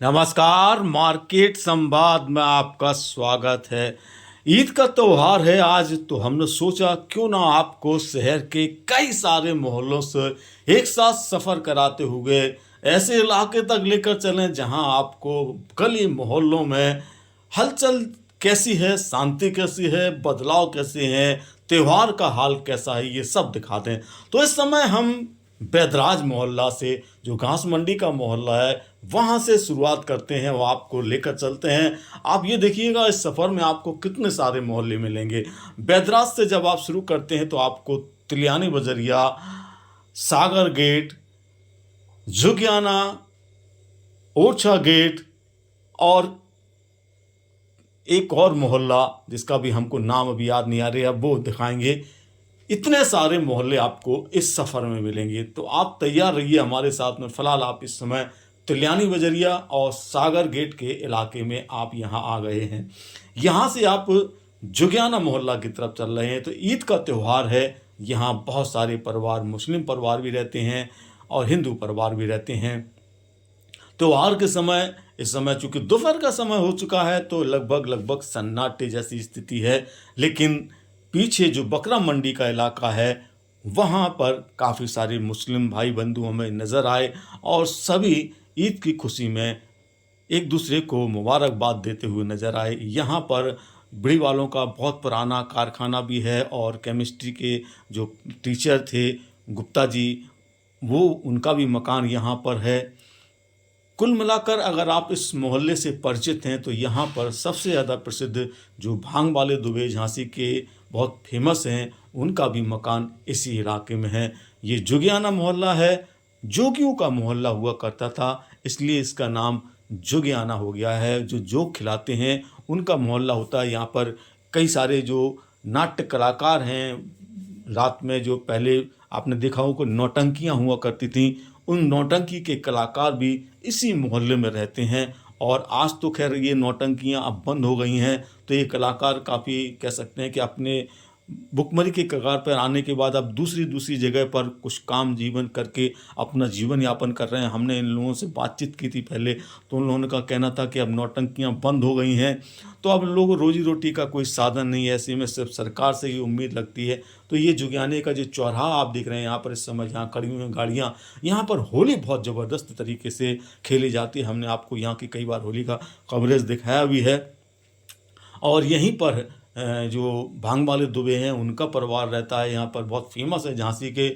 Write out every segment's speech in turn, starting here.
नमस्कार, मार्केट संवाद में आपका स्वागत है। ईद का त्योहार है आज, तो हमने सोचा क्यों ना आपको शहर के कई सारे मोहल्लों से एक साथ सफ़र कराते हुए ऐसे इलाके तक लेकर चलें जहां आपको गली मोहल्लों में हलचल कैसी है, शांति कैसी है, बदलाव कैसे हैं, त्योहार का हाल कैसा है, ये सब दिखाते हैं। तो इस समय हम बैदराज मोहल्ला से, जो घास मंडी का मोहल्ला है, वहाँ से शुरुआत करते हैं, वो आपको लेकर चलते हैं। आप ये देखिएगा इस सफ़र में आपको कितने सारे मोहल्ले मिलेंगे। बैदराज से जब आप शुरू करते हैं तो आपको तिलियानी बजरिया, सागर गेट, झुगियाना, ओरछा गेट और एक और मोहल्ला जिसका भी हमको नाम अभी याद नहीं आ रहा है, वो दिखाएंगे। इतने सारे मोहल्ले आपको इस सफ़र में मिलेंगे, तो आप तैयार रहिए हमारे साथ में। फ़िलहाल आप इस समय तिलियानी बजरिया और सागर गेट के इलाके में आप यहाँ आ गए हैं। यहाँ से आप जुगियाना मोहल्ला की तरफ चल रहे हैं। तो ईद का त्यौहार है, यहाँ बहुत सारे परिवार, मुस्लिम परिवार भी रहते हैं और हिंदू परिवार भी रहते हैं। त्योहार के समय, इस समय चूंकि दोपहर का समय हो चुका है, तो लगभग सन्नाटे जैसी स्थिति है। लेकिन पीछे जो बकरा मंडी का इलाका है, वहाँ पर काफ़ी सारे मुस्लिम भाई बंधु हमें नज़र आए और सभी ईद की खुशी में एक दूसरे को मुबारकबाद देते हुए नज़र आए। यहाँ पर बड़ी वालों का बहुत पुराना कारखाना भी है और केमिस्ट्री के जो टीचर थे गुप्ता जी, वो उनका भी मकान यहाँ पर है। कुल मिलाकर अगर आप इस मोहल्ले से परिचित हैं तो यहाँ पर सबसे ज़्यादा प्रसिद्ध जो भांग वाले दुबे झांसी के बहुत फेमस हैं, उनका भी मकान इसी इलाके में है। ये जुगियाना मोहल्ला है, जोगियों का मोहल्ला हुआ करता था, इसलिए इसका नाम जुगियाना हो गया है। जो जोग खिलाते हैं उनका मोहल्ला होता है। यहाँ पर कई सारे जो नाट्य कलाकार हैं, रात में जो पहले आपने देखा हो कि नौटंकियाँ हुआ करती थीं, उन नौटंकी के कलाकार भी इसी मोहल्ले में रहते हैं। और आज तो खैर ये नौटंकियाँ अब बंद हो गई हैं, तो ये कलाकार काफ़ी कह सकते हैं कि अपने भुखमरी के कगार पर आने के बाद अब दूसरी जगह पर कुछ काम जीवन करके अपना जीवन यापन कर रहे हैं। हमने इन लोगों से बातचीत की थी पहले, तो उन लोगों का कहना था कि अब नौटंकियाँ बंद हो गई हैं, तो अब लोगों को रोजी रोटी का कोई साधन नहीं है, ऐसे में सिर्फ सरकार से ही उम्मीद लगती है। तो ये जुगियाने का जो चौराहा आप देख रहे हैं यहाँ पर, इस समय जहाँ खड़ी हुई हैं गाड़ियाँ, यहाँ पर होली बहुत ज़बरदस्त तरीके से खेली जाती है। हमने आपको यहाँ की कई बार होली का कवरेज दिखाया भी है। और यहीं पर जो भांग वाले दुबे हैं उनका परिवार रहता है। यहाँ पर बहुत फेमस है झांसी के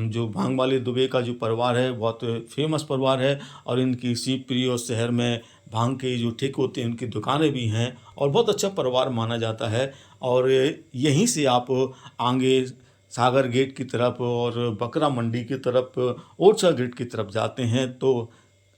जो भांग वाले दुबे का जो परिवार है, बहुत फेमस परिवार है। और इनकी शिवपुरी और शहर में भांग के जो ठेके होते हैं, उनकी दुकानें भी हैं और बहुत अच्छा परिवार माना जाता है। और यहीं से आप आगे सागर गेट की तरफ और बकरा मंडी की तरफ, ओरछा गेट की तरफ जाते हैं, तो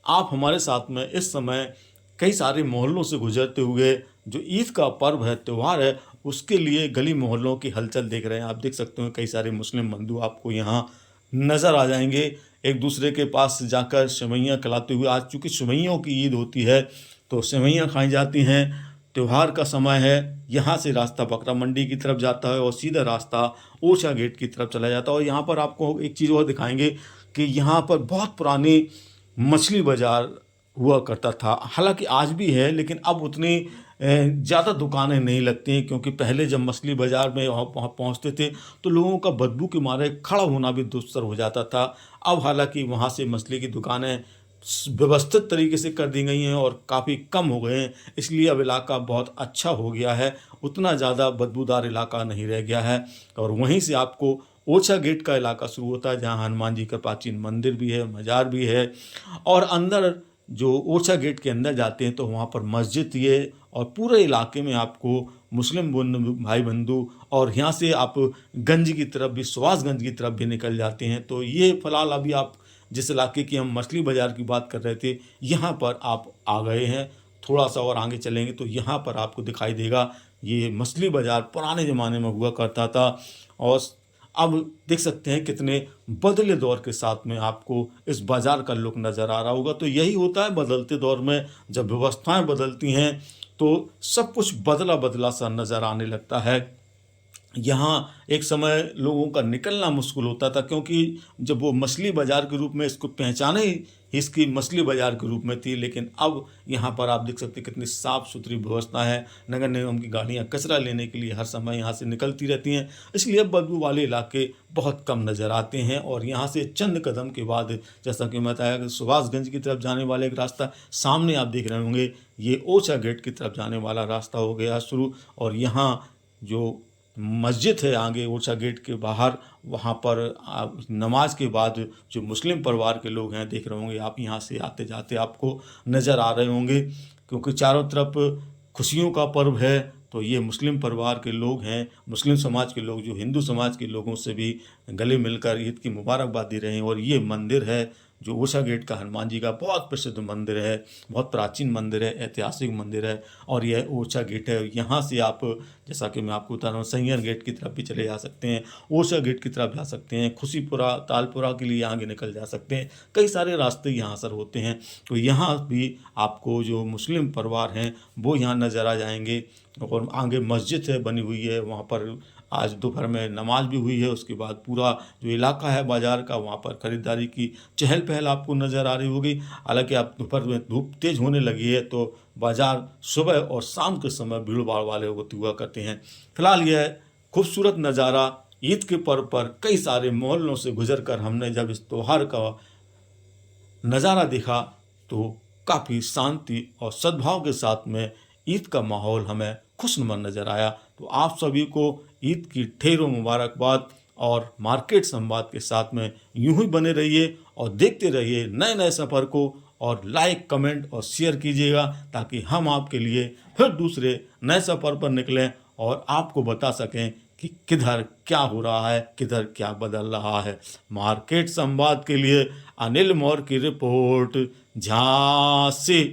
आप हमारे साथ में इस समय कई सारे मोहल्लों से गुजरते हुए जो ईद का पर्व है, त्यौहार है, उसके लिए गली मोहल्लों की हलचल देख रहे हैं। आप देख सकते हो कई सारे मुस्लिम बंधु आपको यहाँ नज़र आ जाएंगे, एक दूसरे के पास जाकर सेवइयाँ खिलाते हुए। आज चूँकि सेवइयों की ईद होती है, तो सेवइयाँ खाई जाती हैं, त्यौहार का समय है। यहाँ से रास्ता बकरा मंडी की तरफ जाता है और सीधा रास्ता ओरछा गेट की तरफ चला जाता है। और यहाँ पर आपको एक चीज़ और दिखाएंगे कि यहाँ पर बहुत पुरानी मछली बाज़ार हुआ करता था। हालांकि आज भी है, लेकिन अब उतनी ज़्यादा दुकानें नहीं लगती हैं, क्योंकि पहले जब मछली बाज़ार में वहाँ पहुँचते थे तो लोगों का बदबू के मारे खड़ा होना भी दुस्तर हो जाता था। अब हालांकि वहाँ से मछली की दुकानें व्यवस्थित तरीके से कर दी गई हैं और काफ़ी कम हो गए हैं, इसलिए अब इलाका बहुत अच्छा हो गया है, उतना ज़्यादा बदबूदार इलाका नहीं रह गया है। और वहीं से आपको ओरछा गेट का इलाका शुरू होता है, जहाँ हनुमान जी का प्राचीन मंदिर भी है, मज़ार भी है। और अंदर जो ओरछा गेट के अंदर जाते हैं तो वहाँ पर मस्जिद ये, और पूरे इलाके में आपको मुस्लिम भाई बंधु, और यहाँ से आप गंज की तरफ भी, सुभाषगंज की तरफ भी निकल जाते हैं। तो ये फ़िलहाल अभी आप जिस इलाके की हम मछली बाज़ार की बात कर रहे थे, यहाँ पर आप आ गए हैं। थोड़ा सा और आगे चलेंगे तो यहाँ पर आपको दिखाई देगा ये मछली बाज़ार पुराने ज़माने में हुआ करता था। और अब देख सकते हैं कितने बदले दौर के साथ में आपको इस बाज़ार का लुक नज़र आ रहा होगा। तो यही होता है बदलते दौर में, जब व्यवस्थाएं बदलती हैं तो सब कुछ बदला बदला सा नज़र आने लगता है। यहाँ एक समय लोगों का निकलना मुश्किल होता था, क्योंकि जब वो मछली बाज़ार के रूप में इसको पहचाने ही इसकी मछली बाज़ार के रूप में थी। लेकिन अब यहाँ पर आप देख सकते हैं कितनी साफ़ सुथरी व्यवस्था है। नगर निगम की गाड़ियाँ कचरा लेने के लिए हर समय यहाँ से निकलती रहती हैं, इसलिए बदबू वाले इलाके बहुत कम नज़र आते हैं। और यहाँ से चंद कदम के बाद, जैसा कि मैं बताया कि सुभाषगंज की तरफ जाने वाला एक रास्ता सामने आप देख रहे होंगे, ये ओछा गेट की तरफ जाने वाला रास्ता हो गया शुरू। और यहाँ जो मस्जिद है आगे ओछा गेट के बाहर, वहाँ पर आप नमाज के बाद जो मुस्लिम परिवार के लोग हैं, देख रहे होंगे आप, यहाँ से आते जाते आपको नज़र आ रहे होंगे, क्योंकि चारों तरफ खुशियों का पर्व है। तो ये मुस्लिम परिवार के लोग हैं, मुस्लिम समाज के लोग जो हिंदू समाज के लोगों से भी गले मिलकर ईद की मुबारकबाद दे रहे हैं। और ये मंदिर है जो ओछा गेट का हनुमान जी का बहुत प्रसिद्ध मंदिर है, बहुत प्राचीन मंदिर है, ऐतिहासिक मंदिर है। और यह ओछा गेट है, यहाँ से आप, जैसा कि मैं आपको बता रहा हूँ, सैयर गेट की तरफ भी चले जा सकते हैं, ओछा गेट की तरफ जा सकते हैं, खुशीपुरा तालपुरा के लिए आगे निकल जा सकते हैं। कई सारे रास्ते यहाँ सर होते हैं। तो यहाँ भी आपको जो मुस्लिम परिवार हैं वो यहाँ नज़र आ जाएंगे। और आगे मस्जिद है बनी हुई है, वहाँ पर आज दोपहर में नमाज भी हुई है। उसके बाद पूरा जो इलाका है बाज़ार का, वहाँ पर ख़रीदारी की चहल पहल आपको नज़र आ रही होगी। हालांकि आप दोपहर में धूप तेज़ होने लगी है, तो बाज़ार सुबह और शाम के समय भीड़ भाड़ वाले होते हुआ करते हैं। फिलहाल यह खूबसूरत नज़ारा ईद के पर्व पर कई सारे मोहल्लों से गुजर कर हमने जब इस त्यौहार का नज़ारा देखा, तो काफ़ी शांति और सद्भाव के साथ में ईद का माहौल हमें खुशनुमा नज़र आया। तो आप सभी को ईद की ढेरों मुबारकबाद। और मार्केट संवाद के साथ में यूं ही बने रहिए और देखते रहिए नए नए सफ़र को। और लाइक, कमेंट और शेयर कीजिएगा, ताकि हम आपके लिए फिर दूसरे नए सफ़र पर निकलें और आपको बता सकें कि किधर क्या हो रहा है, किधर क्या बदल रहा है। मार्केट संवाद के लिए अनिल मौर्य की रिपोर्ट, झांसी।